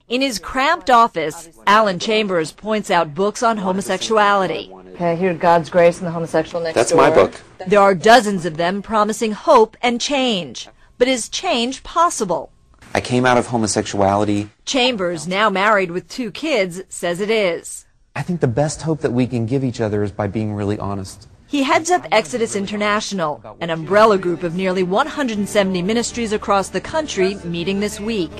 In his cramped office, Alan Chambers points out books on homosexuality. Okay, here, God's Grace and the Homosexual Next Door. That's my book. There are dozens of them promising hope and change. But is change possible? I came out of homosexuality. Chambers, now married with 2 kids, says it is. I think the best hope that we can give each other is by being really honest. He heads up Exodus International, an umbrella group of nearly 170 ministries across the country meeting this week.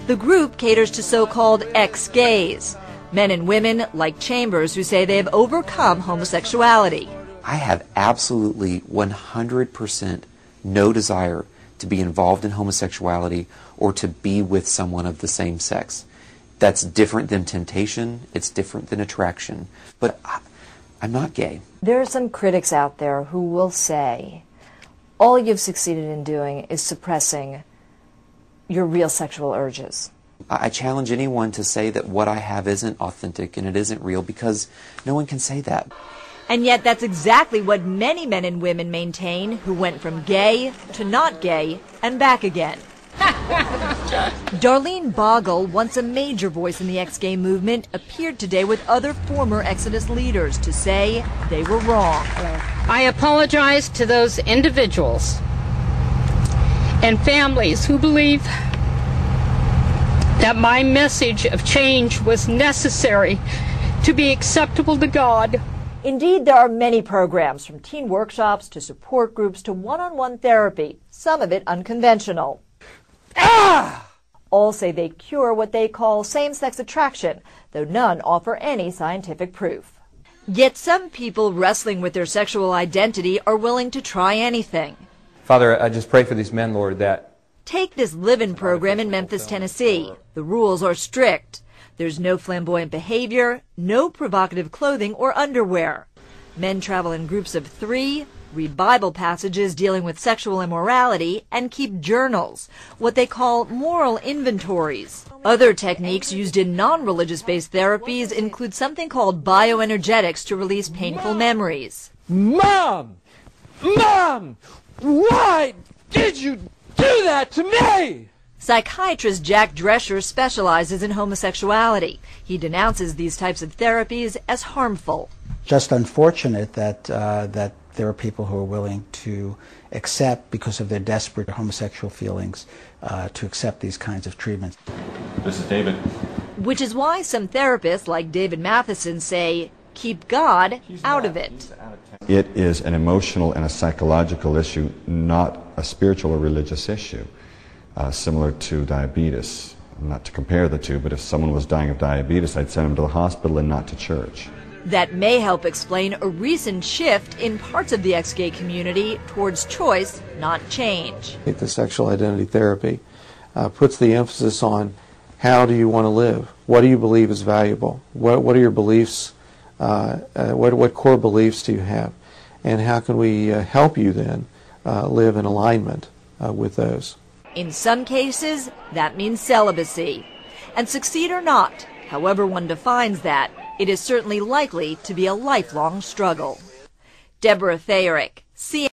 The group caters to so-called ex-gays, men and women like Chambers who say they have overcome homosexuality. I have absolutely 100% no desire to be involved in homosexuality or to be with someone of the same sex. That's different than temptation, it's different than attraction, but I'm not gay. There are some critics out there who will say, all you've succeeded in doing is suppressing your real sexual urges. I challenge anyone to say that what I have isn't authentic and it isn't real, because no one can say that. And yet that's exactly what many men and women maintain who went from gay to not gay and back again. Darlene Bogle, once a major voice in the ex-gay movement, appeared today with other former Exodus leaders to say they were wrong. I apologize to those individuals and families who believe that my message of change was necessary to be acceptable to God. Indeed, there are many programs, from teen workshops to support groups to one-on-one therapy, some of it unconventional. All say they cure what they call same-sex attraction, though none offer any scientific proof. Yet some people wrestling with their sexual identity are willing to try anything. Father, I just pray for these men, Lord, that... Take this live-in program in Memphis, Tennessee. The rules are strict. There's no flamboyant behavior, no provocative clothing or underwear. Men travel in groups of 3, read Bible passages dealing with sexual immorality, and keep journals, what they call moral inventories. Other techniques used in non-religious-based therapies include something called bioenergetics to release painful memories. Mom! Mom! Why did you do that to me? Psychiatrist Jack Drescher specializes in homosexuality. He denounces these types of therapies as harmful. Just unfortunate that that there are people who are willing to accept, because of their desperate homosexual feelings, to accept these kinds of treatments. This is David. Which is why some therapists like David Matheson say, keep God out of it. It is an emotional and a psychological issue, not a spiritual or religious issue. Similar to diabetes. Not to compare the two, but if someone was dying of diabetes, I'd send them to the hospital and not to church. That may help explain a recent shift in parts of the ex-gay community towards choice, not change. The sexual identity therapy puts the emphasis on how do you want to live? What do you believe is valuable? What are your beliefs? What core beliefs do you have? And how can we help you then live in alignment with those? In some cases, that means celibacy. And succeed or not, however one defines that, it is certainly likely to be a lifelong struggle. Deborah Thayerick, CNN.